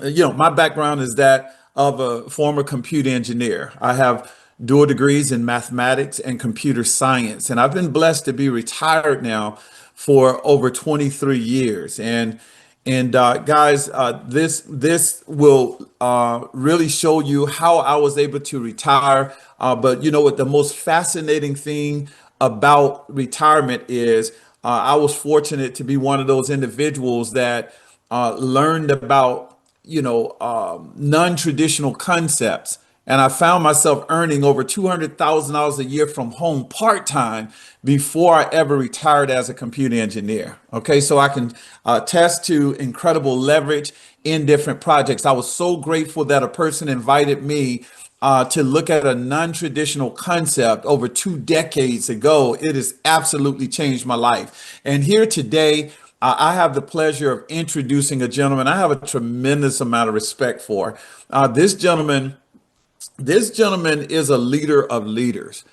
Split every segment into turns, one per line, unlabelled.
My background is that of a former computer engineer. I have dual degrees in mathematics and computer science, and I've been blessed to be retired now for over 23 years. And guys, this will really show you how I was able to retire. But you know what? The most fascinating thing about retirement is I was fortunate to be one of those individuals that learned about non-traditional concepts. And I found myself earning over $200,000 a year from home part-time before I ever retired as a computer engineer. Okay, so I can attest to incredible leverage in different projects. I was so grateful that a person invited me to look at a non-traditional concept over 2 decades ago. It has absolutely changed my life. And here today, I have the pleasure of introducing a gentleman I have a tremendous amount of respect for. This gentleman is a leader of leaders.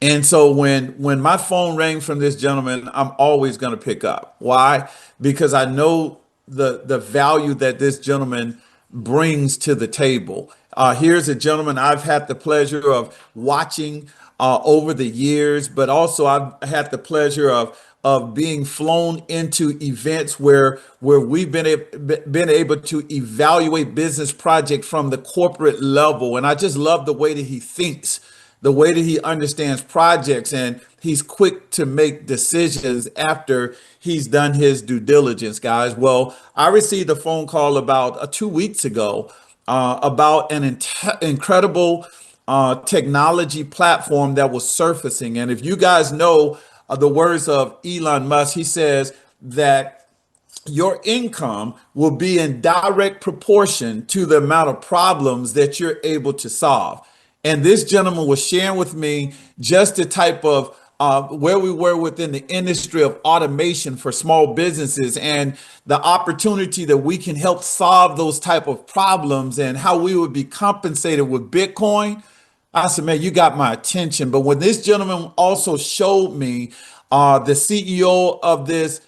And so when my phone rang from this gentleman, I'm always going to pick up. Why? Because I know the value that this gentleman brings to the table. Here's a gentleman I've had the pleasure of watching over the years, but also I've had the pleasure of being flown into events where we've been able to evaluate business projects from the corporate level. And I just love the way that he thinks, the way that he understands projects, and he's quick to make decisions after he's done his due diligence, guys. Well, I received a phone call about 2 weeks ago about an incredible technology platform that was surfacing. And if you guys know the words of Elon Musk, he says that your income will be in direct proportion to the amount of problems that you're able to solve. And this gentleman was sharing with me just the type of where we were within the industry of automation for small businesses and the opportunity that we can help solve those type of problems and how we would be compensated with Bitcoin. I said, man, you got my attention. But when this gentleman also showed me the CEO of this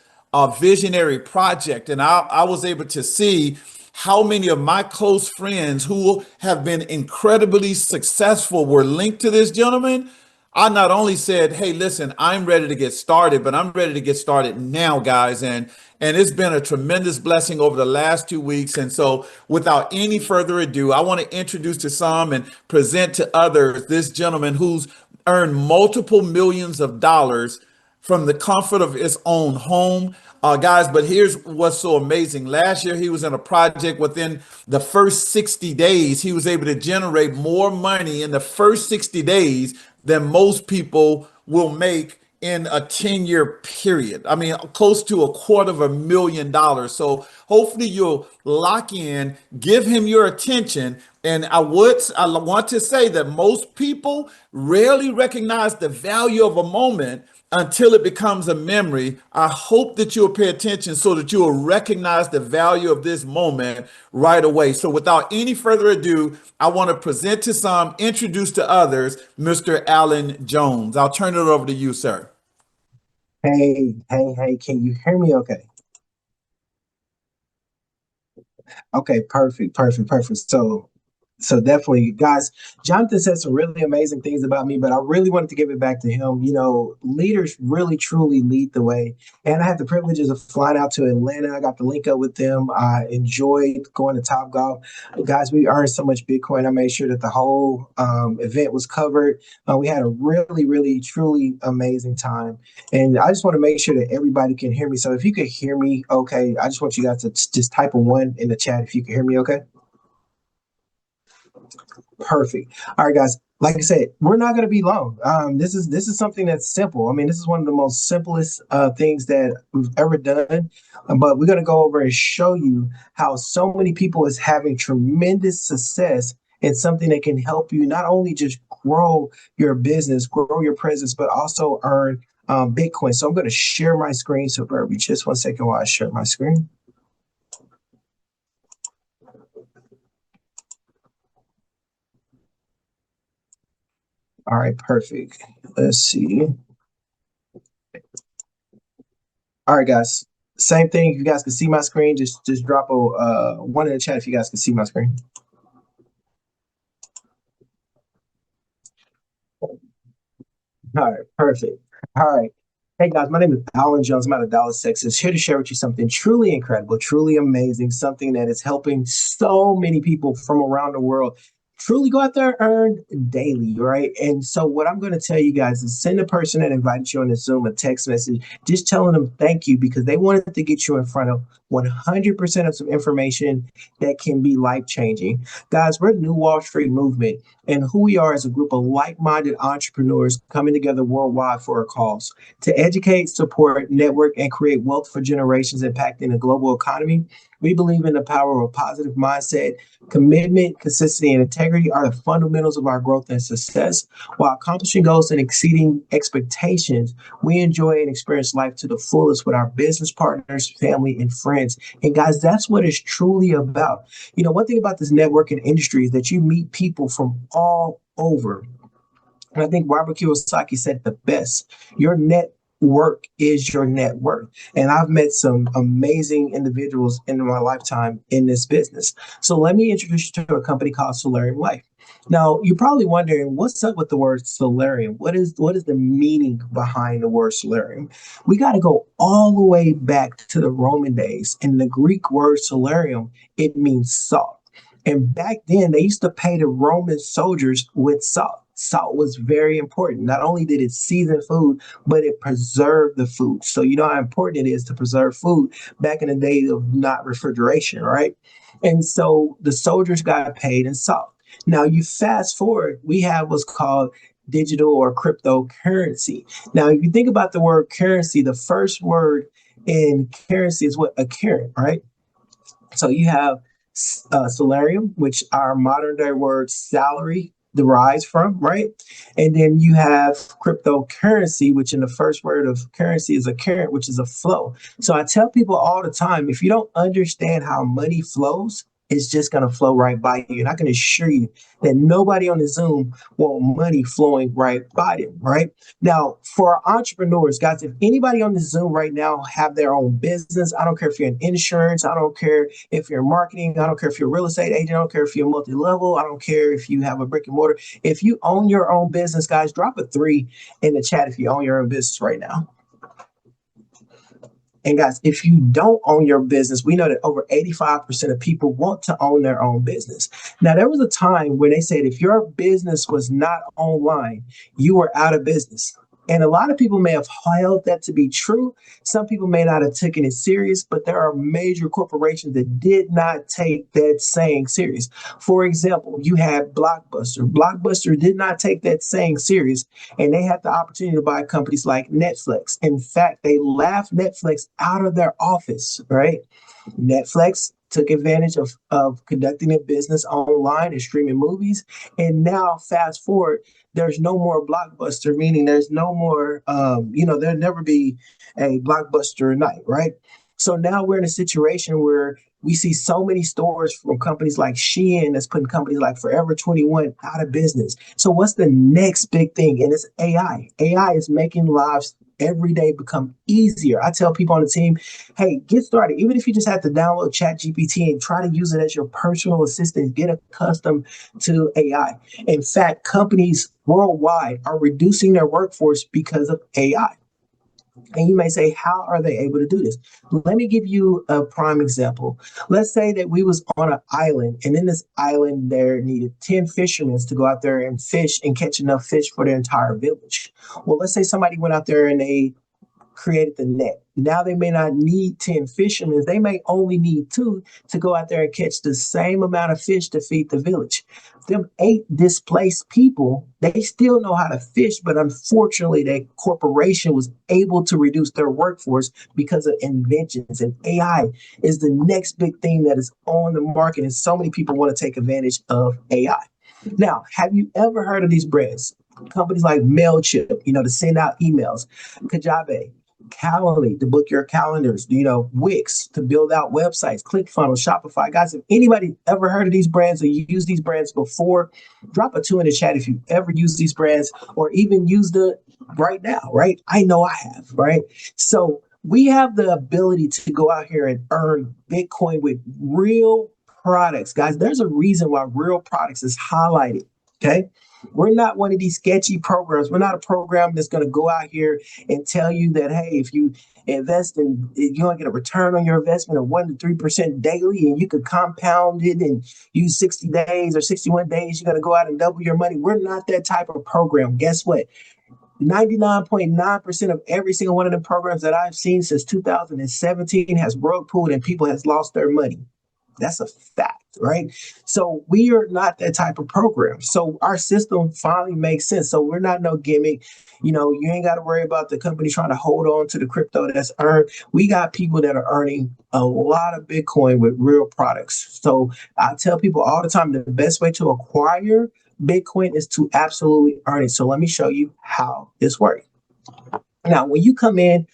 visionary project, and I was able to see how many of my close friends who have been incredibly successful were linked to this gentleman. I not only said, "Hey, listen, I'm ready to get started, but I'm ready to get started now, guys." And it's been a tremendous blessing over the last 2 weeks. And so, without any further ado, I want to introduce to some and present to others this gentleman who's earned multiple millions of dollars from the comfort of his own home. Guys, but here's what's so amazing. Last year, he was in a project within the first 60 days. He was able to generate more money in the first 60 days than most people will make in a 10-year period. I mean, close to $250,000. So hopefully you'll lock in, give him your attention. And I want to say that most people rarely recognize the value of a moment until it becomes a memory. I hope that you'll pay attention so that you will recognize the value of this moment right away. So without any further ado, I want to present to some, introduce to others, Mr. Alan Jones. I'll turn it over to you, sir.
Hey, can you hear me okay? Okay, perfect. So definitely, guys, Jonathan said some really amazing things about me, but I really wanted to give it back to him. You know, leaders really truly lead the way. And I had the privileges of flying out to Atlanta. I got to link up with them. I enjoyed going to Top Golf. Guys, we earned so much Bitcoin. I made sure that the whole event was covered. We had a really, truly amazing time. And I just want to make sure that everybody can hear me. So if you could hear me, okay, I just want you guys to just type a one in the chat if you can hear me, okay? Perfect. All right, guys. Like I said, we're not going to be long. This is something that's simple. I mean, this is one of the most simplest things that we've ever done. But we're going to go over and show you how so many people is having tremendous success in something that can help you not only just grow your business, grow your presence, but also earn Bitcoin. So I'm going to share my screen. So bear with me just 1 second while I share my screen. All right, perfect. Let's see. All right, guys. Same thing. If you guys can see my screen, just drop a one in the chat if you guys can see my screen. All right, perfect. All right. Hey guys, my name is Alan Jones. I'm out of Dallas, Texas, here to share with you something truly incredible, truly amazing, something that is helping so many people from around the world truly go out there and earn daily, right? And so, what I'm going to tell you guys is send a person that invited you on the Zoom a text message, just telling them thank you because they wanted to get you in front of 100% of some information that can be life changing. Guys, we're the New Wall Street movement, and who we are is a group of like minded entrepreneurs coming together worldwide for a cause to educate, support, network, and create wealth for generations impacting the global economy. We believe in the power of a positive mindset. Commitment, consistency, and integrity are the fundamentals of our growth and success. While accomplishing goals and exceeding expectations, we enjoy and experience life to the fullest with our business partners, family, and friends. And guys, that's what it's truly about. You know, one thing about this networking industry is that you meet people from all over. And I think Robert Kiyosaki said it the best. Your network is your net worth. And I've met some amazing individuals in my lifetime in this business. So let me introduce you to a company called Salarium Life. Now, you're probably wondering what's up with the word Salarium? What is the meaning behind the word Salarium? We got to go all the way back to the Roman days. And the Greek word Salarium, it means salt. And back then, they used to pay the Roman soldiers with salt. Salt was very important. Not only did it season food, but it preserved the food. So, you know how important it is to preserve food back in the days of not refrigeration, right? And so the soldiers got paid in salt. Now, you fast forward, we have what's called digital or cryptocurrency. Now, if you think about the word currency, the first word in currency is what? A current, right? So you have salarium, which our modern day word salary derives from, right? And then you have cryptocurrency, which in the first word of currency is a current, which is a flow. So I tell people all the time, if you don't understand how money flows, it's just going to flow right by you. And I can assure you that nobody on the Zoom want money flowing right by them, right? Now, for our entrepreneurs, guys, if anybody on the Zoom right now have their own business, I don't care if you're in insurance, I don't care if you're in marketing, I don't care if you're a real estate agent, I don't care if you're multi-level, I don't care if you have a brick and mortar. If you own your own business, guys, drop a 3 in the chat if you own your own business right now. And guys, if you don't own your business, we know that over 85% of people want to own their own business. Now, there was a time when they said if your business was not online, you were out of business. And a lot of people may have held that to be true. Some people may not have taken it serious, but there are major corporations that did not take that saying serious. For example, you had Blockbuster. Blockbuster did not take that saying serious, and they had the opportunity to buy companies like Netflix. In fact, they laughed Netflix out of their office, right? Netflix took advantage of conducting a business online and streaming movies. And now, fast forward, there's no more Blockbuster, meaning there's no more, there'll never be a Blockbuster night, right? So now we're in a situation where we see so many stores from companies like Shein that's putting companies like Forever 21 out of business. So what's the next big thing? And it's AI. AI is making lives every day become easier. I tell people on the team, hey, get started. Even if you just have to download Chat GPT and try to use it as your personal assistant, get accustomed to AI. In fact, companies worldwide are reducing their workforce because of AI. And you may say, how are they able to do this? Let me give you a prime example. Let's say that we was on an island, and in this island there needed 10 fishermen to go out there and fish and catch enough fish for their entire village. Well, let's say somebody went out there and they created the net. Now they may not need 10 fishermen. They may only need 2 to go out there and catch the same amount of fish to feed the village. Them 8 displaced people, they still know how to fish, but unfortunately, that corporation was able to reduce their workforce because of inventions. And AI is the next big thing that is on the market, and so many people want to take advantage of AI. Now, have you ever heard of these brands? Companies like MailChimp, to send out emails, Kajabi, Calendly to book your calendars, Wix to build out websites, ClickFunnels, Shopify. Guys, if anybody ever heard of these brands or you use these brands before, drop a 2 in the chat if you ever use these brands or even used it right now, right? I know I have, right? So We have the ability to go out here and earn Bitcoin with real products. Guys, there's a reason why real products is highlighted. Okay. We're not one of these sketchy programs. We're not a program that's going to go out here and tell you that, hey, if you invest in, you're going to get a return on your investment of 1 to 3% daily, and you could compound it and use 60 days or 61 days. You're going to go out and double your money. We're not that type of program. Guess what? 99.9% of every single one of the programs that I've seen since 2017 has rug pulled and people has lost their money. That's a fact, right? So we are not that type of program. So our system finally makes sense. So we're not no gimmick. You ain't got to worry about the company trying to hold on to the crypto that's earned. We got people that are earning a lot of Bitcoin with real products. So I tell people all the time, the best way to acquire Bitcoin is to absolutely earn it. So let me show you how this works. Now, when you come in,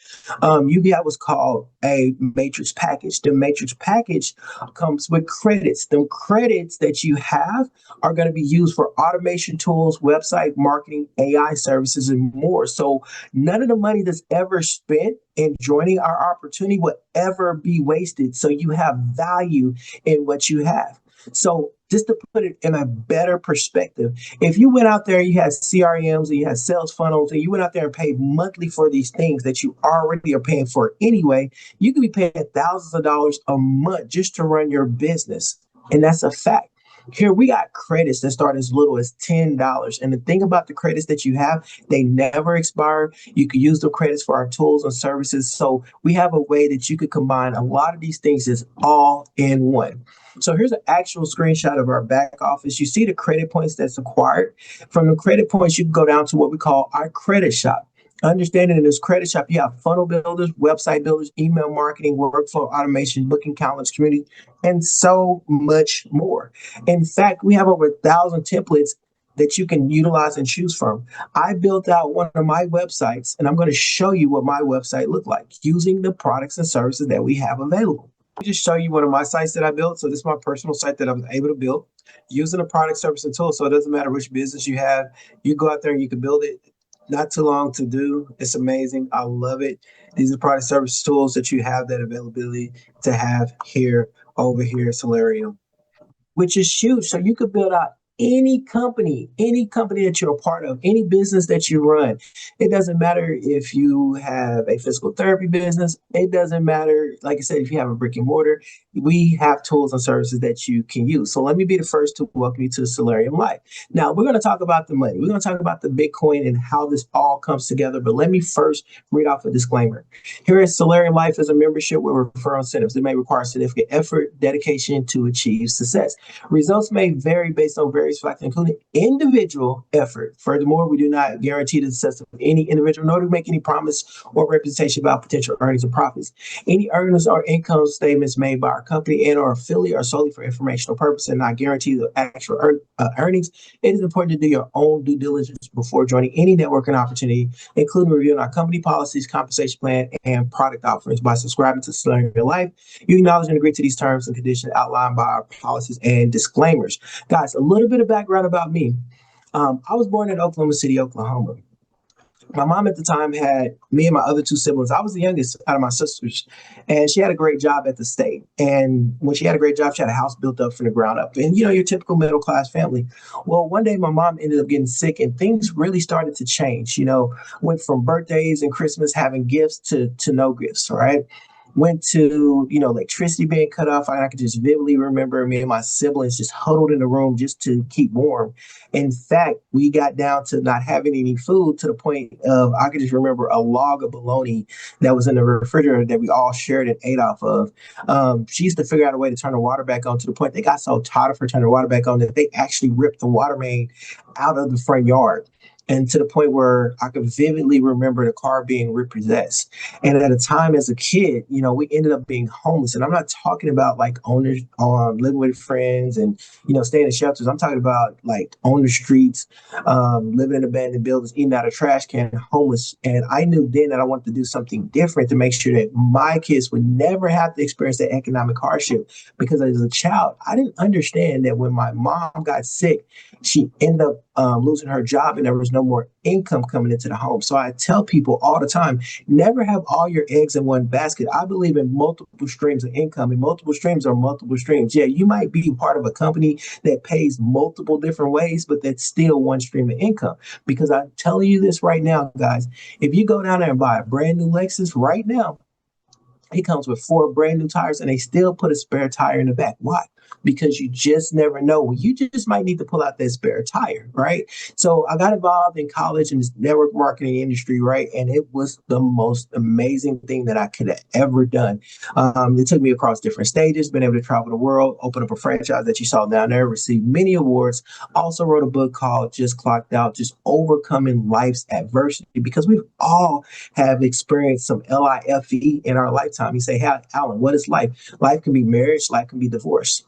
you get what's called a matrix package. The matrix package comes with credits. The credits that you have are going to be used for automation tools, website marketing, AI services, and more. So none of the money that's ever spent in joining our opportunity will ever be wasted. So you have value in what you have. So just to put it in a better perspective, if you went out there, you had CRMs and you had sales funnels, and you went out there and paid monthly for these things that you already are paying for anyway, you could be paying thousands of dollars a month just to run your business. And that's a fact. Here we got credits that start as little as $10. And the thing about the credits that you have, they never expire. You can use the credits for our tools and services. So we have a way that you could combine a lot of these things is all in one. So here's an actual screenshot of our back office. You see the credit points that's acquired. From the credit points, you can go down to what we call our credit shop. Understanding in this credit shop, you have funnel builders, website builders, email marketing, workflow automation, booking calendars, community, and so much more. In fact, we have over 1,000 templates that you can utilize and choose from. I built out one of my websites, and I'm going to show you what my website looked like using the products and services that we have available. Just show you one of my sites that I built. So this is my personal site that I was able to build using a product, service, and tool. So it doesn't matter which business you have. You go out there and you can build it. Not too long to do. It's amazing. I love it. These are product, service, tools that you have that availability to have here, over here, Salarium, which is huge. So you could build out any company that you're a part of, any business that you run. It doesn't matter if you have a physical therapy business. It doesn't matter, like I said, if you have a brick and mortar, we have tools and services that you can use. So let me be the first to welcome you to Salarium Life. Now we're going to talk about the money. We're going to talk about the Bitcoin and how this all comes together. But let me first read off a disclaimer. Here at Salarium Life is a membership with referral incentives. It may require significant effort, dedication to achieve success. Results may vary based on various factors, including individual effort. Furthermore, we do not guarantee the success of any individual, nor do we make any promise or representation about potential earnings or profits. Any earnings or income statements made by our company and or affiliate are solely for informational purposes and not guarantee the actual earnings. It is important to do your own due diligence before joining any networking opportunity, including reviewing our company policies, compensation plan, and product offerings. By subscribing to Salarium Life, you acknowledge and agree to these terms and conditions outlined by our policies and disclaimers. Guys, a little bit of background about me. I was born in Oklahoma City, Oklahoma. My mom at the time had me and my other two siblings. I was the youngest out of my sisters, and she had a great job at the state. And when she had a great job, she had a house built up from the ground up. And, your typical middle class family. Well, one day my mom ended up getting sick, and things really started to change. Went from birthdays and Christmas having gifts to no gifts, right? Went to, electricity being cut off. I could just vividly remember me and my siblings just huddled in the room just to keep warm. In fact, we got down to not having any food to the point of, I could just remember a log of bologna that was in the refrigerator that we all shared and ate off of. She used to figure out a way to turn the water back on to the point they got so tired of her turning the water back on that they actually ripped the water main out of the front yard. And to the point where I could vividly remember the car being repossessed. And at a time as a kid, we ended up being homeless. And I'm not talking about like owners living with friends and, staying in shelters. I'm talking about like on the streets, living in abandoned buildings, eating out of trash can, homeless. And I knew then that I wanted to do something different to make sure that my kids would never have to experience that economic hardship. Because as a child, I didn't understand that when my mom got sick, she ended up losing her job, and there was no more income coming into the home. So I tell people all the time, never have all your eggs in one basket. I believe in multiple streams of income, and multiple streams are multiple streams. Yeah, you might be part of a company that pays multiple different ways, but that's still one stream of income. Because I'm telling you this right now, guys, if you go down there and buy a brand new Lexus right now, it comes with 4 brand new tires, and they still put a spare tire in the back. Why? Because you just never know. Well, you just might need to pull out that spare tire, right? So I got involved in college in this network marketing industry, right? And it was the most amazing thing that I could have ever done. It took me across different stages, been able to travel the world, open up a franchise that you saw down there, received many awards. Also wrote a book called Just Clocked Out, just overcoming life's adversity, because we've all have experienced some LIFE in our lifetime. You say, hey, Alan, what is life? Life can be marriage, life can be divorce.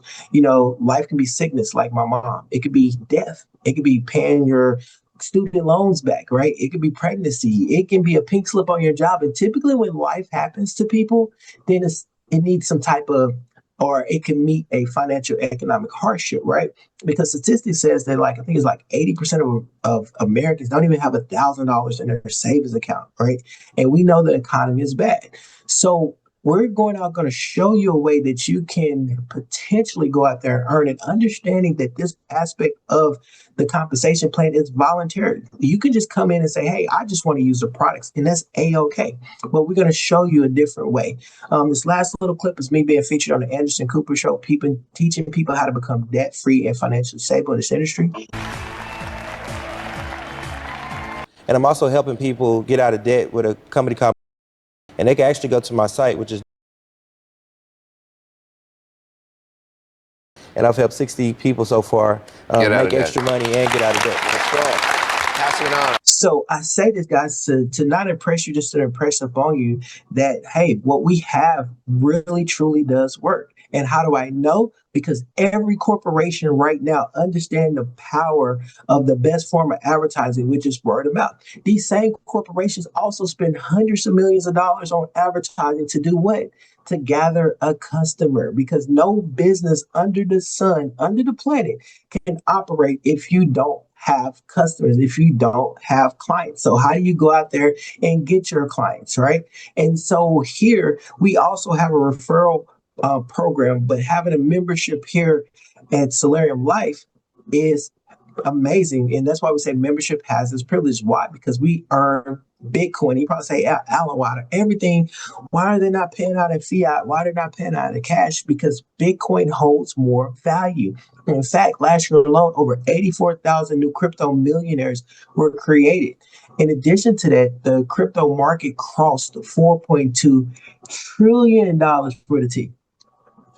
Life can be sickness like my mom. It could be death. It could be paying your student loans back, right? It could be pregnancy. It can be a pink slip on your job. And typically when life happens to people, then it needs some type of, or it can meet a financial economic hardship, right? Because statistics says that I think it's like 80% of Americans don't even have $1,000 in their savings account, right? And we know the economy is bad. So we're going to show you a way that you can potentially go out there and earn it, understanding that this aspect of the compensation plan is voluntary. You can just come in and say, hey, I just want to use the products, and that's A-OK. But we're going to show you a different way. This last little clip is me being featured on the Anderson Cooper Show, teaching people how to become debt-free and financially stable in this industry.
And I'm also helping people get out of debt with a company called, and they can actually go to my site, which is, and I've helped 60 people so far make extra money and get out of debt.
Passing it on.
So I say this, guys, to not impress you, just to impress upon you that, hey, what we have really, truly does work. And how do I know? Because every corporation right now understand the power of the best form of advertising, which is word of mouth. These same corporations also spend hundreds of millions of dollars on advertising to do what? To gather a customer, because no business under the sun, under the planet, can operate if you don't have customers, if you don't have clients. So how do you go out there and get your clients, right? And so here we also have a referral program, but having a membership here at Salarium Life is amazing. And that's why we say membership has this privilege. Why? Because we earn Bitcoin. You probably say, Alan, why are they not paying out in fiat? Why are they not paying out in cash? Because Bitcoin holds more value. In fact, last year alone, over 84,000 new crypto millionaires were created. In addition to that, the crypto market crossed $4.2 trillion for the T.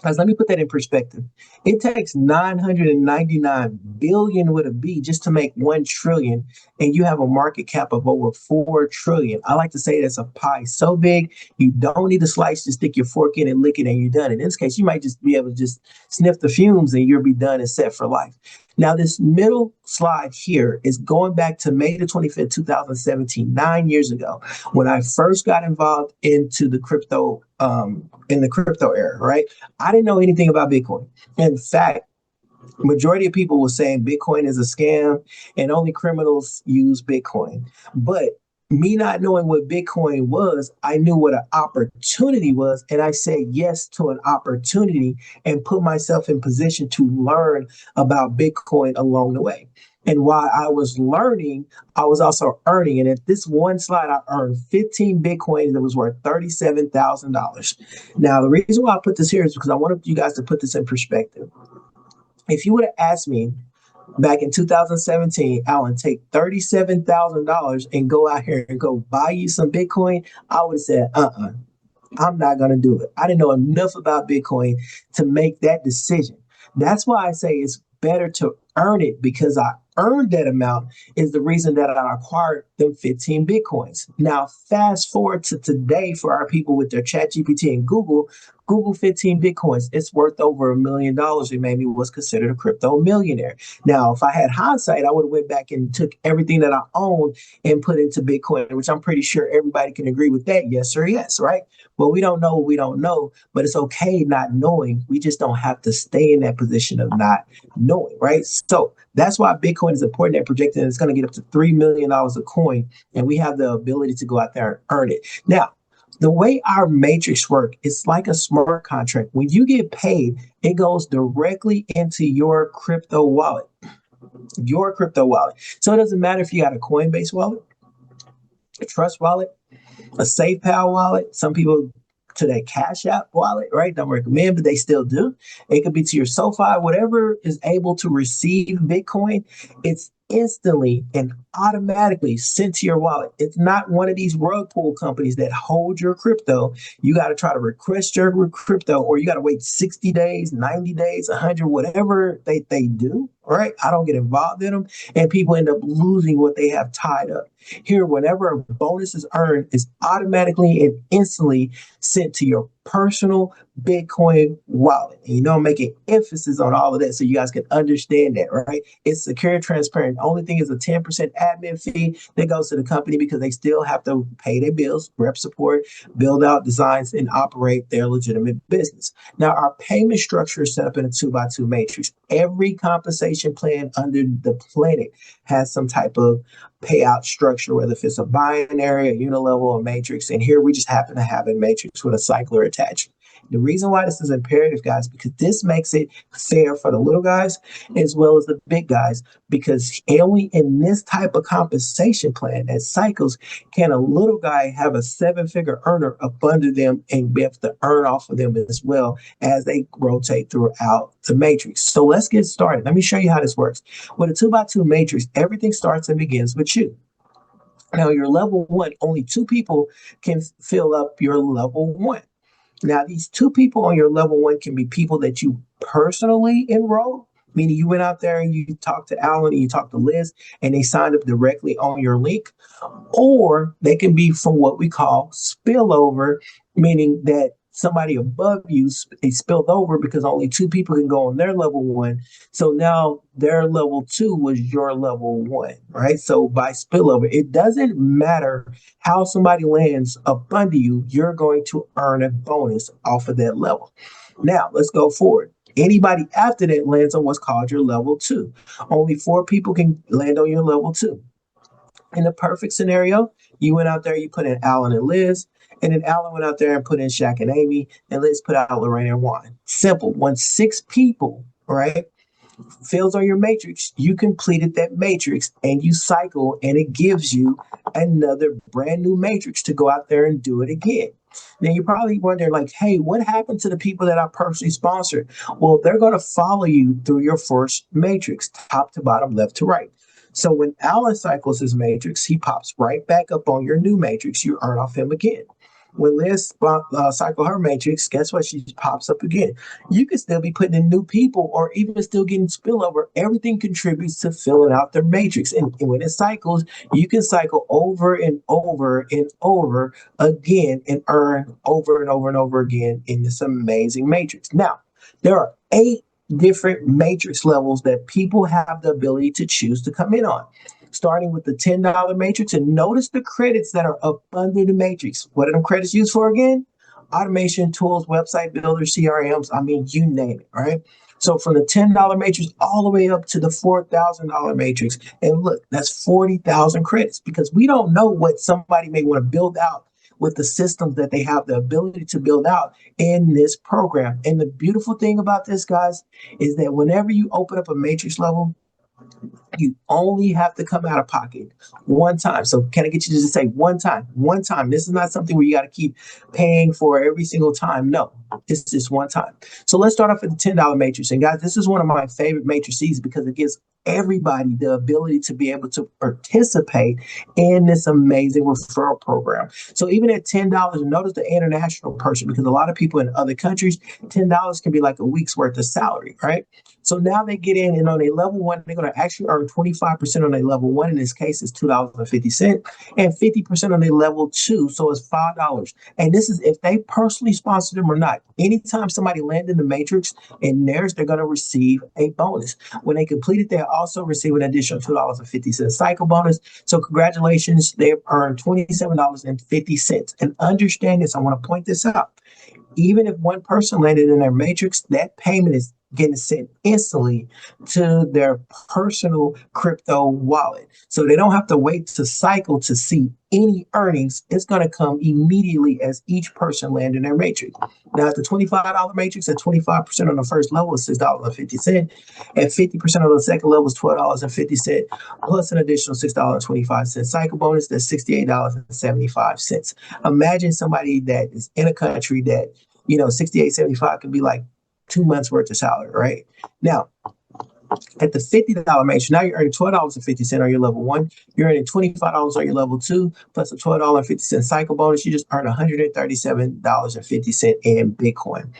Guys, let me put that in perspective. It takes 999 billion with a B just to make 1 trillion, and you have a market cap of over 4 trillion. I like to say that's a pie so big you don't need a slice to stick your fork in and lick it, and you're done. In this case, you might just be able to just sniff the fumes and you'll be done and set for life. Now, this middle slide here is going back to May the 25th, 2017, 9 years ago, when I first got involved into the crypto era, right? I didn't know anything about Bitcoin. In fact, majority of people were saying Bitcoin is a scam and only criminals use Bitcoin. But me not knowing what Bitcoin was, I knew what an opportunity was. And I said yes to an opportunity and put myself in position to learn about Bitcoin along the way. And while I was learning, I was also earning. And at this one slide, I earned 15 Bitcoins that was worth $37,000. Now, the reason why I put this here is because I wanted you guys to put this in perspective. If you would have asked me back in 2017, Alan, take $37,000 and go out here and go buy you some Bitcoin, I would have said, I'm not going to do it. I didn't know enough about Bitcoin to make that decision. That's why I say it's better to earn it, because I earned that amount is the reason that I acquired them 15 Bitcoins. Now, fast forward to today for our people with their ChatGPT and Google 15 Bitcoins. It's worth over $1 million. It made me was considered a crypto millionaire. Now, if I had hindsight, I would have went back and took everything that I owned and put into Bitcoin, which I'm pretty sure everybody can agree with that. Yes or yes, right? But we don't know what we don't know, but it's okay not knowing. We just don't have to stay in that position of not knowing, right? So that's why Bitcoin is important. They're projecting it's going to get up to $3 million a coin, and we have the ability to go out there and earn it. Now, the way our matrix work, it's like a smart contract. When you get paid, it goes directly into your crypto wallet. Your crypto wallet. So it doesn't matter if you got a Coinbase wallet, a Trust wallet, a SafePal wallet. Some people to that Cash App wallet, right? Don't recommend, but they still do. It could be to your SoFi, whatever is able to receive Bitcoin. It's instantly and automatically sent to your wallet. It's not one of these rug pull companies that hold your crypto. You got to try to request your crypto, or you got to wait 60 days, 90 days, 100, whatever they do, right? I don't get involved in them, and people end up losing what they have tied up. Here, whenever a bonus is earned, is automatically and instantly sent to your personal Bitcoin wallet. And I'm making emphasis on all of that so you guys can understand that, right? It's secure and transparent. The only thing is a 10% admin fee that goes to the company because they still have to pay their bills, rep support, build out designs, and operate their legitimate business. Now, our payment structure is set up in a 2x2 matrix. Every compensation plan under the planet has some type of payout structure, whether if it's a binary, a unilevel, or matrix. And here we just happen to have a matrix with a cycler attached. The reason why this is imperative, guys, because this makes it fair for the little guys as well as the big guys, because only in this type of compensation plan that cycles can a little guy have a 7-figure earner up under them and be able to earn off of them as well as they rotate throughout the matrix. So let's get started. Let me show you how this works. With a 2x2 matrix, everything starts and begins with you. Now, your level 1, only 2 people can fill up your level 1. Now, these 2 people on your level 1 can be people that you personally enroll, meaning you went out there and you talked to Alan and you talked to Liz and they signed up directly on your link, or they can be from what we call spillover, meaning that somebody above you they spilled over because only 2 people can go on their level 1. So now their level 2 was your level 1, right? So by spillover, it doesn't matter how somebody lands up under you, you're going to earn a bonus off of that level. Now let's go forward. Anybody after that lands on what's called your level 2. Only 4 people can land on your level 2. In the perfect scenario, you went out there, you put in Alan and Liz, and then Alan went out there and put in Shaq and Amy, and Liz put out Lorraine and Juan. Simple. Once 6 people, right, fills on your matrix, you completed that matrix and you cycle, and it gives you another brand new matrix to go out there and do it again. Now you're probably wondering, like, hey, what happened to the people that I personally sponsored? Well, they're going to follow you through your first matrix, top to bottom, left to right. So when Alan cycles his matrix, he pops right back up on your new matrix. You earn off him again. When Liz cycle her matrix, guess what? She pops up again. You could still be putting in new people or even still getting spillover. Everything contributes to filling out their matrix. And when it cycles, you can cycle over and over and over again and earn over and over and over again in this amazing matrix. Now, there are 8 different matrix levels that people have the ability to choose to come in on. Starting with the $10 matrix, and notice the credits that are up under the matrix. What are them credits used for again? Automation tools, website builders, CRMs, I mean, you name it, right? So from the $10 matrix all the way up to the $4,000 matrix. And look, that's 40,000 credits, because we don't know what somebody may want to build out with the systems that they have the ability to build out in this program. And the beautiful thing about this, guys, is that whenever you open up a matrix level, you only have to come out of pocket one time. So can I get you to just say one time? One time. This is not something where you got to keep paying for every single time. No, it's just one time. So let's start off with the $10 matrix. And guys, this is one of my favorite matrices because it gives everybody the ability to be able to participate in this amazing referral program. So even at $10, notice the international person, because a lot of people in other countries, $10 can be like a week's worth of salary, right? So now they get in, and on a level 1, they're going to actually earn 25% on a level 1. In this case, it's $2.50, and 50% on a level 2. So it's $5. And this is if they personally sponsor them or not. Anytime somebody lands in the matrix and theirs, they're going to receive a bonus. When they complete it, they also receive an additional $2.50 cycle bonus. So congratulations, they've earned $27.50. And understand this, I want to point this out. Even if one person landed in their matrix, that payment is getting sent instantly to their personal crypto wallet. So they don't have to wait to cycle to see any earnings. It's going to come immediately as each person lands in their matrix. Now, at the $25 matrix, at 25% on the first level is $6.50. At 50% on the second level is $12.50, plus an additional $6.25 cycle bonus. That's $68.75. Imagine somebody that is in a country that, 68.75 can be like 2 months worth of salary, right? Now, at the $50 matrix, now you're earning $12.50 on your level one. You're earning $25 on your level two, plus a $12.50 cycle bonus. You just earn $137.50 in Bitcoin.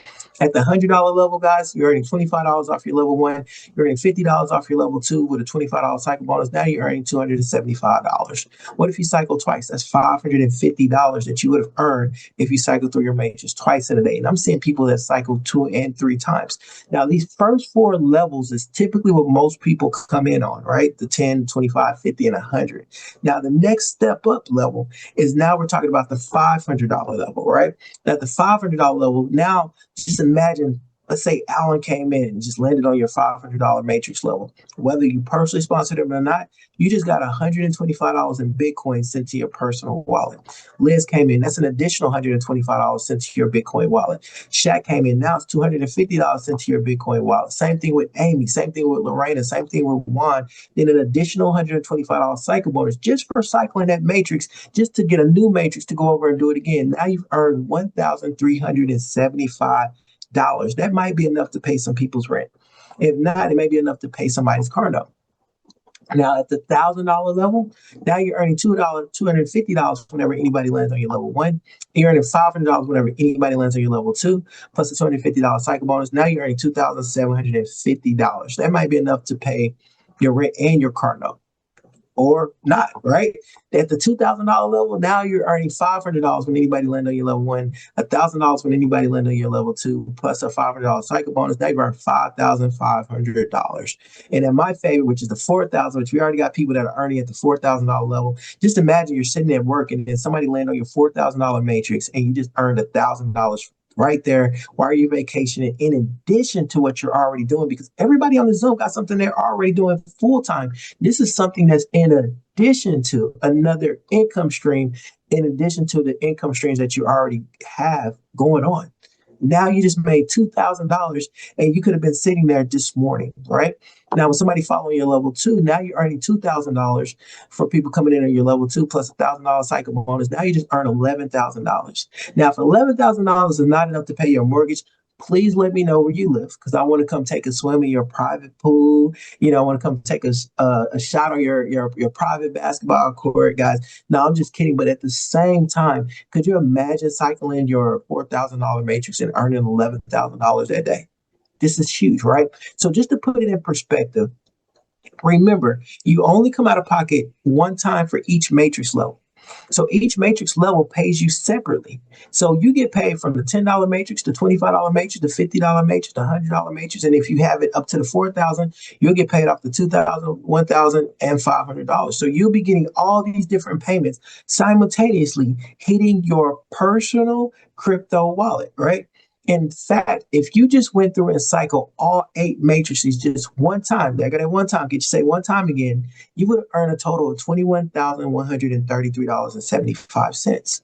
At the $100 level, guys, you're earning $25 off your level one. You're earning $50 off your level two with a $25 cycle bonus. Now you're earning $275. What if you cycle twice? That's $550 that you would have earned if you cycle through your matrix twice in a day. And I'm seeing people that cycle 2 and 3 times. Now, these first 4 levels is typically what most people come in on, right? The 10, 25, 50, and 100. Now, the next step up level is now we're talking about the $500 level, right? At the $500 level, now just imagine, let's say Alan came in and just landed on your $500 matrix level. Whether you personally sponsored him or not, you just got $125 in Bitcoin sent to your personal wallet. Liz came in, that's an additional $125 sent to your Bitcoin wallet. Shaq came in, now it's $250 sent to your Bitcoin wallet. Same thing with Amy, same thing with Lorena, same thing with Juan. Then an additional $125 cycle bonus just for cycling that matrix, just to get a new matrix to go over and do it again. Now you've earned $1,375. That might be enough to pay some people's rent. If not, it may be enough to pay somebody's car note. Now, at the $1,000 level, now you're earning $250 whenever anybody lands on your level one. You're earning $500 whenever anybody lands on your level two, plus a $250 cycle bonus. Now you're earning $2,750. That might be enough to pay your rent and your car note. Or not, right? At the $2,000 level, now you're earning $500 when anybody lands on your level one, $1,000 when anybody lands on your level two, plus a $500 cycle bonus. Now you earn $5,500. And then my favorite, which is the $4,000, which we already got people that are earning at the $4,000 level. Just imagine you're sitting at work and then somebody land on your $4,000 matrix and you just earned $1,000 right there while you're vacationing, in addition to what you're already doing, because everybody on the Zoom got something they're already doing full time. This is something that's in addition to another income stream, in addition to the income streams that you already have going on. Now you just made $2,000 and you could have been sitting there this morning, right? Now, with somebody following your level two, now you're earning $2,000 for people coming in on your level two plus $1,000 cycle bonus. Now you just earn $11,000. Now, if $11,000 is not enough to pay your mortgage, please let me know where you live, because I want to come take a swim in your private pool. I want to come take a shot on your private basketball court, guys. No, I'm just kidding. But at the same time, could you imagine cycling your $4,000 matrix and earning $11,000 that day? This is huge, right? So just to put it in perspective, remember, you only come out of pocket one time for each matrix level. So each matrix level pays you separately. So you get paid from the $10 matrix, the $25 matrix, the $50 matrix, the $100 matrix. And if you have it up to the $4,000, you'll get paid off the $2,000, $1,000, and $500. So you'll be getting all these different payments simultaneously hitting your personal crypto wallet, right? In fact, if you just went through and cycled all 8 matrices just one time, get you say one time again, you would earn a total of $21,133.75.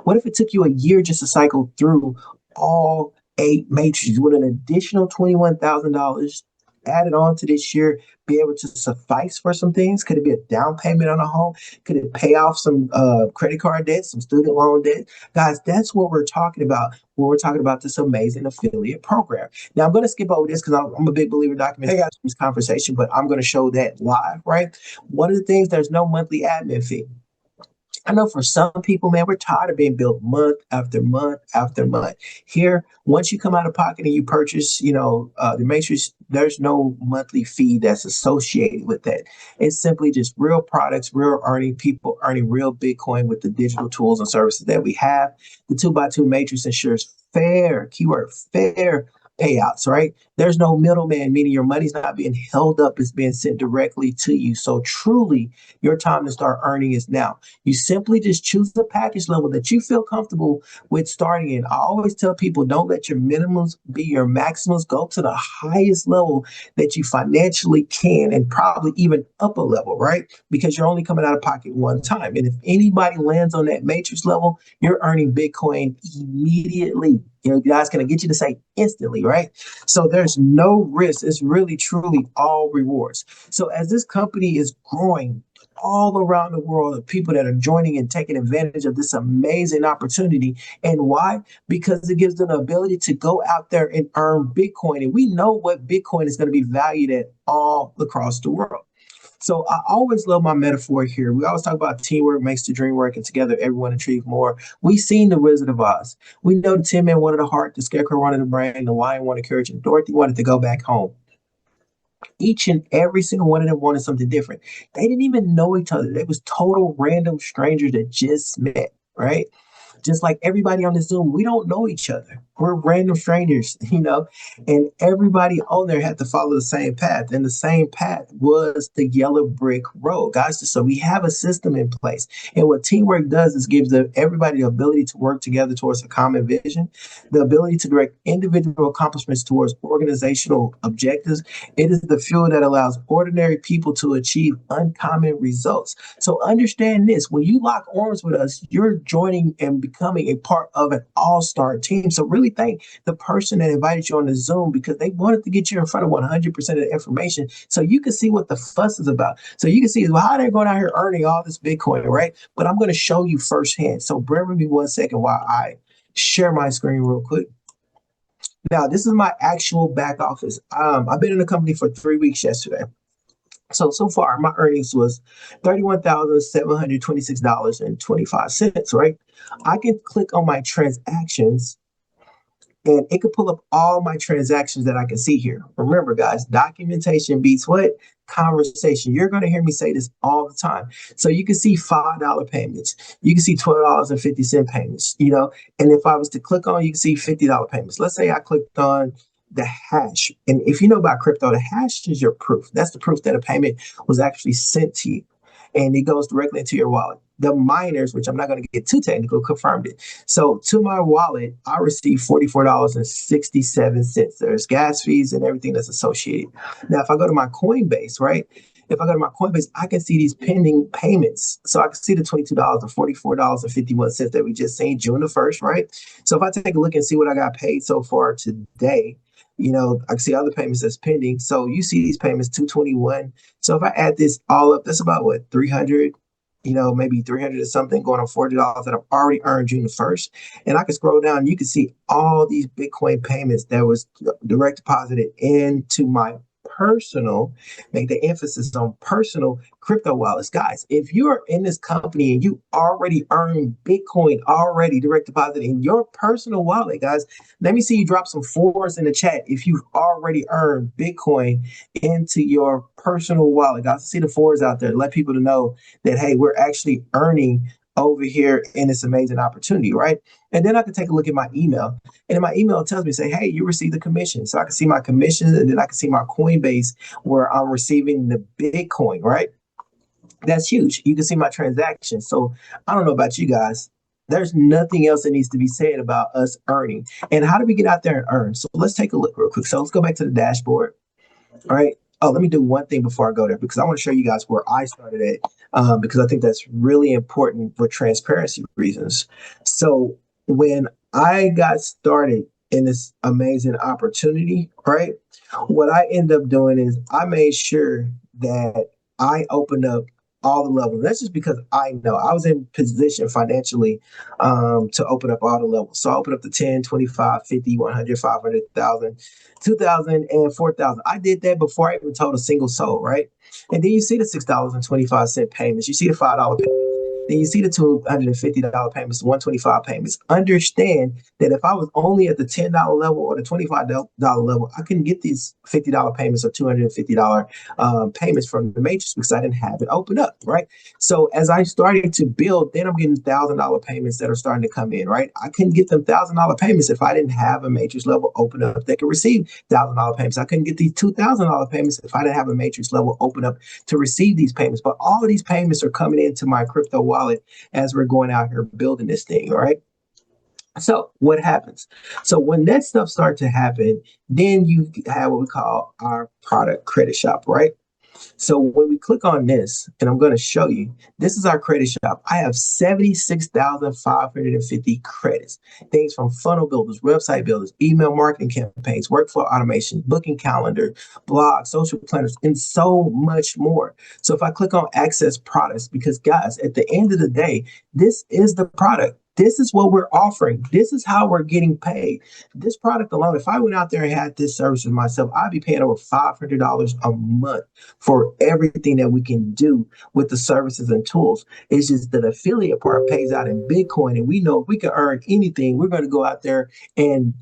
What if it took you a year just to cycle through all 8 matrices with an additional $21,000 added on to this year, be able to suffice for some things? Could it be a down payment on a home? Could it pay off some credit card debt, some student loan debt? Guys, that's what we're talking about when we're talking about this amazing affiliate program. Now, I'm going to skip over this because I'm a big believer in documenting this conversation, but I'm going to show that live, right? One of the things, there's no monthly admin fee. I know for some people, man, we're tired of being billed month after month after month. Here, once you come out of pocket and you purchase, the matrix, there's no monthly fee that's associated with that. It's simply just real products, real earning, people earning real Bitcoin with the digital tools and services that we have. The 2x2 matrix ensures fair, keyword fair, payouts, right? There's no middleman, meaning your money's not being held up, it's being sent directly to you. So truly, your time to start earning is now. You simply just choose the package level that you feel comfortable with starting in. I always tell people, don't let your minimums be your maximums. Go to the highest level that you financially can, and probably even up a level, right? Because you're only coming out of pocket one time. And if anybody lands on that matrix level, you're earning Bitcoin immediately. You guys going to get you to say instantly, right? So there's no risk. It's really, truly all rewards. So as this company is growing all around the world, of people that are joining and taking advantage of this amazing opportunity. And why? Because it gives them the ability to go out there and earn Bitcoin. And we know what Bitcoin is going to be valued at all across the world. So I always love my metaphor here. We always talk about teamwork makes the dream work, and together everyone achieves more. We've seen the Wizard of Oz. We know the Tin Man wanted a heart, the Scarecrow wanted a brain, the Lion wanted courage, and Dorothy wanted to go back home. Each and every single one of them wanted something different. They didn't even know each other. They was total random strangers that just met, right? Just like everybody on the Zoom, we don't know each other. We're random strangers, and everybody on there had to follow the same path. And the same path was the yellow brick road, guys. So we have a system in place. And what teamwork does is gives everybody the ability to work together towards a common vision, the ability to direct individual accomplishments towards organizational objectives. It is the fuel that allows ordinary people to achieve uncommon results. So understand this: when you lock arms with us, you're joining and becoming a part of an all-star team. So really thank the person that invited you on the Zoom, because they wanted to get you in front of 100% of the information so you can see what the fuss is about. So you can see how they're going out here earning all this Bitcoin, right? But I'm going to show you firsthand. So bear with me 1 second while I share my screen real quick. Now, this is my actual back office. I've been in the company for 3 weeks yesterday. So far, my earnings was $31,726.25, right? I can click on my transactions, and it could pull up all my transactions that I can see here. Remember, guys, documentation beats what? Conversation. You're going to hear me say this all the time. So you can see $5 payments. You can see $12.50 payments, and if I was to click on, you can see $50 payments. Let's say I clicked on the hash. And if you know about crypto, the hash is your proof. That's the proof that a payment was actually sent to you, and it goes directly into your wallet. The miners, which I'm not going to get too technical, confirmed it. So to my wallet, I received $44.67. There's gas fees and everything that's associated. Now, if I go to my Coinbase, right? If I go to my Coinbase, I can see these pending payments. So I can see the $22 and $44.51 that we just seen June the 1st, right? So if I take a look and see what I got paid so far today, I can see other payments that's pending. So you see these payments, 221. So if I add this all up, that's about what, 300, maybe 300 or something, going on $40 that I've already earned June the 1st. And I can scroll down and you can see all these Bitcoin payments that was direct deposited into my personal, make the emphasis on personal crypto wallets. Guys, if you're in this company and you already earn Bitcoin already direct deposit in your personal wallet, guys, let me see you drop some fours in the chat if you've already earned Bitcoin into your personal wallet. Guys, see the fours out there. Let people to know that, hey, we're actually earning over here in this amazing opportunity, right? And then I can take a look at my email, and in my email it tells me, say, hey, you received the commission. So I can see my commission, and then I can see my Coinbase where I'm receiving the Bitcoin, right? That's huge. You can see my transactions. So I don't know about you guys. There's nothing else that needs to be said about us earning. And how do we get out there and earn? So let's take a look real quick. So let's go back to the dashboard. All right. Oh, let me do one thing before I go there, because I want to show you guys where I started at, because I think that's really important for transparency reasons. So when I got started in this amazing opportunity, right, what I end up doing is I made sure that I opened up all the levels. That's just because I know I was in position financially to open up all the levels. So I opened up the 10, 25, 50, 100, 500,000, 2,000, and 4,000. I did that before I even told a single soul, right? And then you see the $6.25 payments. You see the $5 payments. Then you see the $250 payments, the 125 payments. Understand that if I was only at the $10 level or the $25 level, I couldn't get these $50 payments or $250 payments from the matrix because I didn't have it open up, right? So as I started to build, then I'm getting $1,000 payments that are starting to come in, right? I couldn't get them $1,000 payments if I didn't have a matrix level open up that could receive $1,000 payments. I couldn't get these $2,000 payments if I didn't have a matrix level open up to receive these payments. But all of these payments are coming into my crypto wallet as we're going out here building this thing, all right? So what happens? So when that stuff starts to happen, then you have what we call our product credit shop, right? So when we click on this, and I'm going to show you, this is our credit shop. I have 76,550 credits. Things from funnel builders, website builders, email marketing campaigns, workflow automation, booking calendar, blogs, social planners, and so much more. So if I click on access products, because guys, at the end of the day, this is the product. This is what we're offering. This is how we're getting paid. This product alone, if I went out there and had this service for myself, I'd be paying over $500 a month for everything that we can do with the services and tools. It's just that affiliate part pays out in Bitcoin, and we know if we can earn anything, we're going to go out there and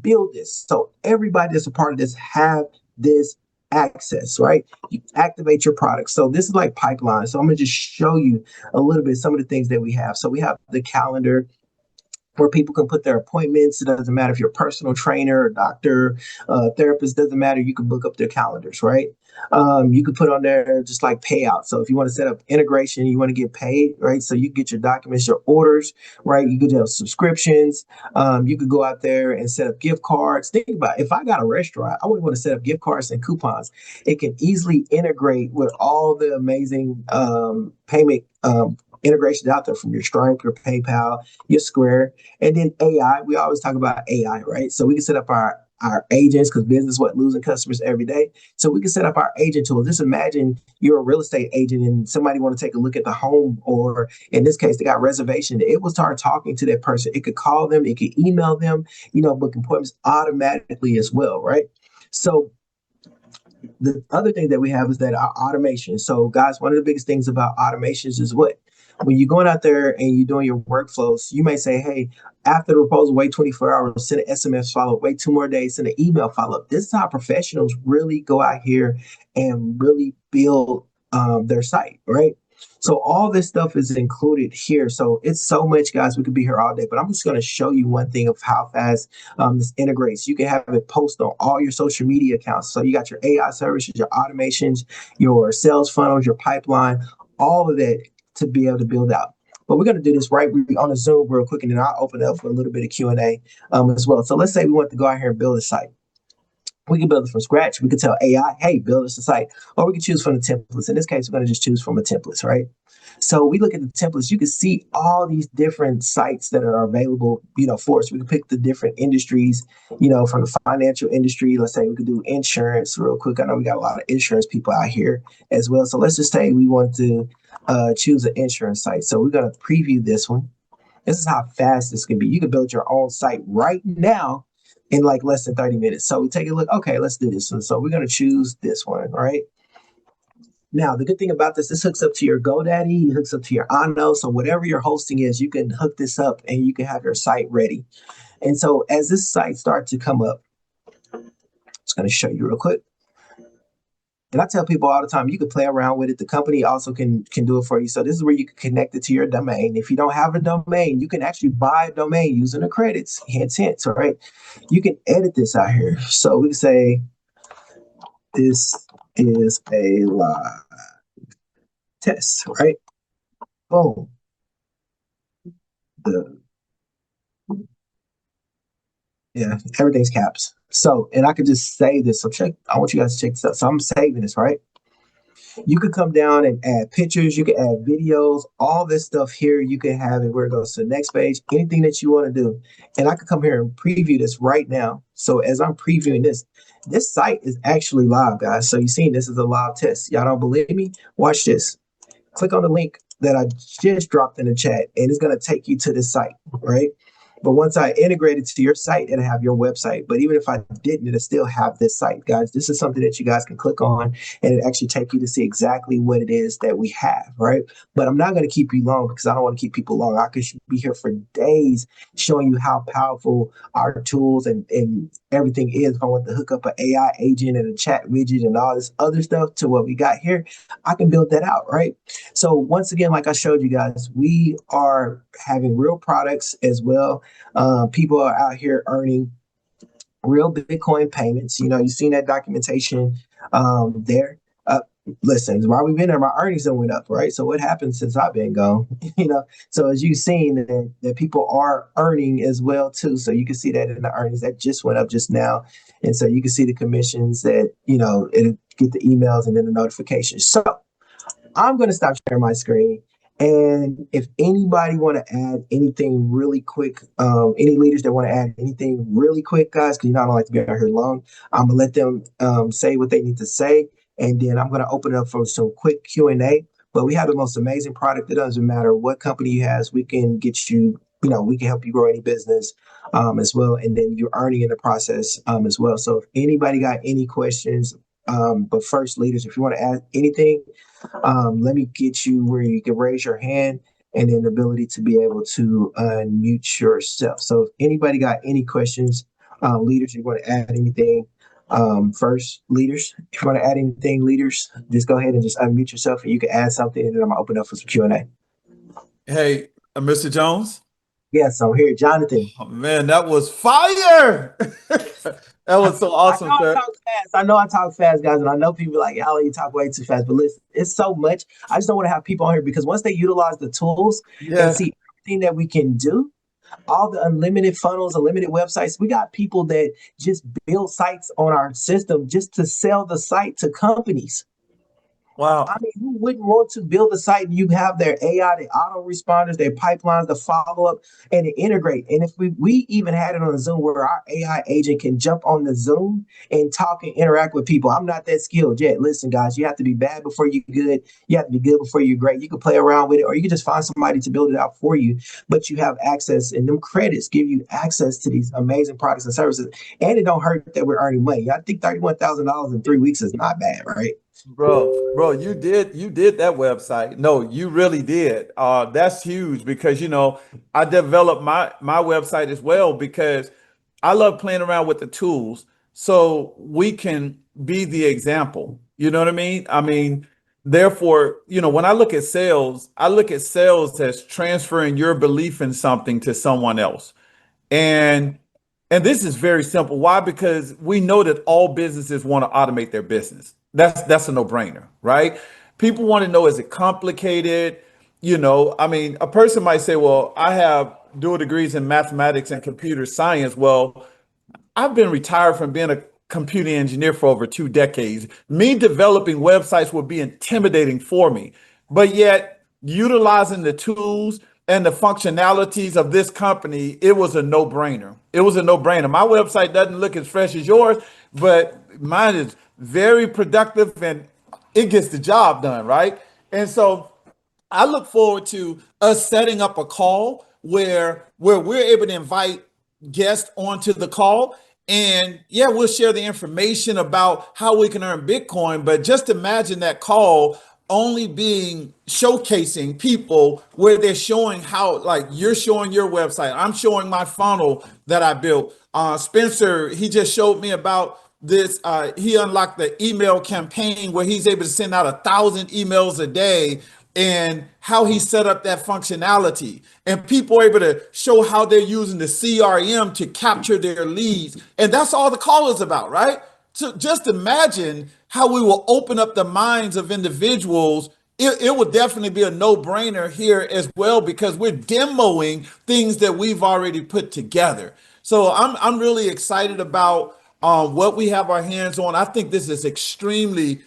build this. So everybody that's a part of this have this access, right? You activate your product. So this is like pipeline. So I'm going to just show you a little bit some of the things that we have. So we have the calendar where people can put their appointments. It doesn't matter if you're a personal trainer, a doctor, therapist, doesn't matter. You can book up their calendars, right? You can put on there just like payout. So if you want to set up integration, you want to get paid, right? So you can get your documents, your orders, right? You could have subscriptions. You could go out there and set up gift cards. Think about it. If I got a restaurant, I would want to set up gift cards and coupons. It can easily integrate with all the amazing payment integrations out there from your Stripe, your PayPal, your Square, and then AI. We always talk about AI, right? So we can set up our agents because business is what losing customers every day. So we can set up our agent tool. Just imagine you're a real estate agent and somebody want to take a look at the home, or in this case, they got reservation. It will start talking to that person. It could call them, it could email them, book appointments automatically as well, right? So the other thing that we have is that our automation. So guys, one of the biggest things about automations is what? When you're going out there and you're doing your workflows, you may say, hey, after the proposal, wait 24 hours, send an SMS follow-up, wait 2 more days, send an email follow-up. This is how professionals really go out here and really build their site, right? So all this stuff is included here. So it's so much, guys. We could be here all day, but I'm just going to show you one thing of how fast this integrates. You can have it post on all your social media accounts. So you got your AI services, your automations, your sales funnels, your pipeline, all of that to be able to build out. But we're going to do this right. We're on a Zoom real quick, and then I'll open it up for a little bit of Q&A as well. So let's say we want to go out here and build a site. We can build it from scratch. We can tell AI, hey, build us a site. Or we can choose from the templates. In this case, we're going to just choose from the templates, right? So we look at the templates. You can see all these different sites that are available, for us. We can pick the different industries, from the financial industry. Let's say we could do insurance real quick. I know we got a lot of insurance people out here as well. So let's just say we want to choose an insurance site. So we're going to preview this one. This is how fast this can be. You can build your own site right now in like less than 30 minutes. So we take a look. Okay, let's do this one. So we're going to choose this one, right? Now, the good thing about this hooks up to your GoDaddy, it hooks up to your Ano. So whatever your hosting is, you can hook this up and you can have your site ready. And so as this site starts to come up, I'm just going to show you real quick. And I tell people all the time, you can play around with it. The company also can do it for you. So this is where you can connect it to your domain. If you don't have a domain, you can actually buy a domain using the credits. Hint, all right? You can edit this out here. So we can say, this is a live test, right? Boom. Everything's caps. So, and I could just save this. So I want you guys to check this out. So I'm saving this, right? You could come down and add pictures. You can add videos, all this stuff here. You can have it where it goes to the next page, anything that you want to do. And I could come here and preview this right now. So as I'm previewing this site is actually live, guys. So you're seeing this is a live test. Y'all don't believe me? Watch this. Click on the link that I just dropped in the chat, and it's going to take you to this site, right? But once I integrate it to your site, it'll have your website. But even if I didn't, it'll still have this site, guys. This is something that you guys can click on and it actually take you to see exactly what it is that we have, right? But I'm not going to keep you long because I don't want to keep people long. I could be here for days showing you how powerful our tools and everything is. If I want to hook up an AI agent and a chat widget and all this other stuff to what we got here, I can build that out, right? So once again, like I showed you guys, we are having real products as well. People are out here earning real Bitcoin payments. You know, you've seen that documentation there. Listen, while we've been there, my earnings have went up, right? So what happened since I've been gone? You know, so as you've seen that people are earning as well too. So you can see that in the earnings that just went up just now, and so you can see the commissions that it'll get the emails and then the notifications. So I'm going to stop sharing my screen. And if anybody want to add anything really quick, any leaders that want to add anything really quick, guys, because I don't like to be out here long, I'm going to let them say what they need to say. And then I'm going to open it up for some quick Q&A. But we have the most amazing product. It doesn't matter what company you has. We can get you, we can help you grow any business as well. And then you're earning in the process as well. So if anybody got any questions, but first, leaders, if you want to add anything, let me get you where you can raise your hand and then the ability to be able to unmute yourself. So if anybody got any questions, leaders, you want to add anything, first, leaders, if you want to add anything, leaders, just go ahead and just unmute yourself and you can add something and then I'm going to open up for some Q&A.
Hey, Mr. Jones.
Yes, I'm here. Jonathan.
Oh, man, that was fire. That was so awesome, sir.
I know I talk fast, guys, and I know people are like, Alan, you talk way too fast. But listen, it's so much. I just don't want to have people on here because once they utilize the tools and see everything that we can do, all the unlimited funnels, unlimited websites, we got people that just build sites on our system just to sell the site to companies.
Wow.
I mean, who wouldn't want to build a site and you have their AI, their auto responders, their pipelines, the follow up, and to integrate? And if we even had it on a Zoom where our AI agent can jump on the Zoom and talk and interact with people. I'm not that skilled yet. Listen, guys, you have to be bad before you're good. You have to be good before you're great. You can play around with it, or you can just find somebody to build it out for you. But you have access, and them credits give you access to these amazing products and services. And it don't hurt that we're earning money. I think $31,000 in 3 weeks is not bad, right?
Bro, you did that website. No, you really did. That's huge because I developed my website as well because I love playing around with the tools so we can be the example. You know what I mean? Therefore, when I look at sales as transferring your belief in something to someone else. And this is very simple. Why? Because we know that all businesses want to automate their business. That's a no-brainer, right? People want to know, is it complicated? A person might say, well, I have dual degrees in mathematics and computer science. Well, I've been retired from being a computer engineer for over 2 decades. Me developing websites would be intimidating for me, but yet utilizing the tools and the functionalities of this company, it was a no-brainer. It was a no-brainer. My website doesn't look as fresh as yours, but mine is very productive and it gets the job done, right? And so I look forward to us setting up a call where we're able to invite guests onto the call. And yeah, we'll share the information about how we can earn Bitcoin. But just imagine that call only being showcasing people where they're showing how, like you're showing your website, I'm showing my funnel that I built. Spencer, he just showed me about this. He unlocked the email campaign where he's able to send out 1,000 emails a day, and how he set up that functionality. And people are able to show how they're using the CRM to capture their leads. And that's all the call is about, right? So just imagine how we will open up the minds of individuals. It would definitely be a no-brainer here as well because we're demoing things that we've already put together. So I'm really excited about what we have our hands on. I think this is extremely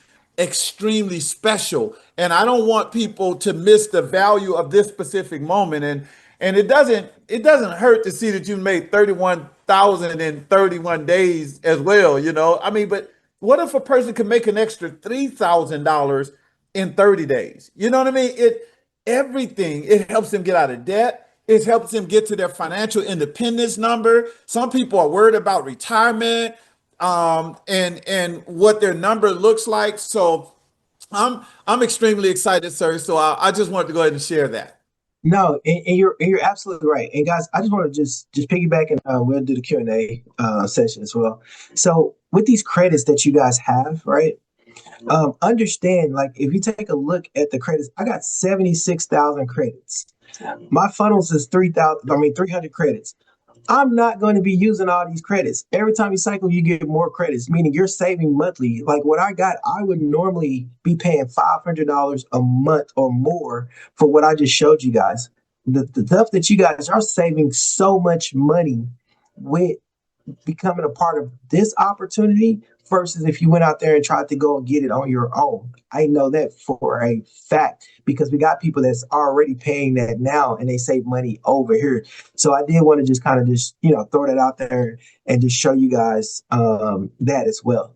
special, and I don't want people to miss the value of this specific moment. And it doesn't hurt to see that you made 31,000 in 31 days as well. But what if a person could make an extra $3,000 in 30 days? You know what I mean? It helps them get out of debt. It helps them get to their financial independence number. Some people are worried about retirement, and what their number looks like. So I'm extremely excited, sir. So I just wanted to go ahead and share that.
No, and you're absolutely right. And guys, I just want to just piggyback, and we'll do the Q&A session as well. So with these credits that you guys have, right? Understand, like, if you take a look at the credits, I got 76,000 credits. My funnels is 300 credits. I'm not going to be using all these credits. Every time you cycle, you get more credits, meaning you're saving monthly. Like what I got, I would normally be paying $500 a month or more for what I just showed you guys. The stuff that you guys are saving so much money with becoming a part of this opportunity versus if you went out there and tried to go and get it on your own. I know that for a fact because we got people that's already paying that now and they save money over here. So I did want to just kind of just, throw that out there and just show you guys that as well.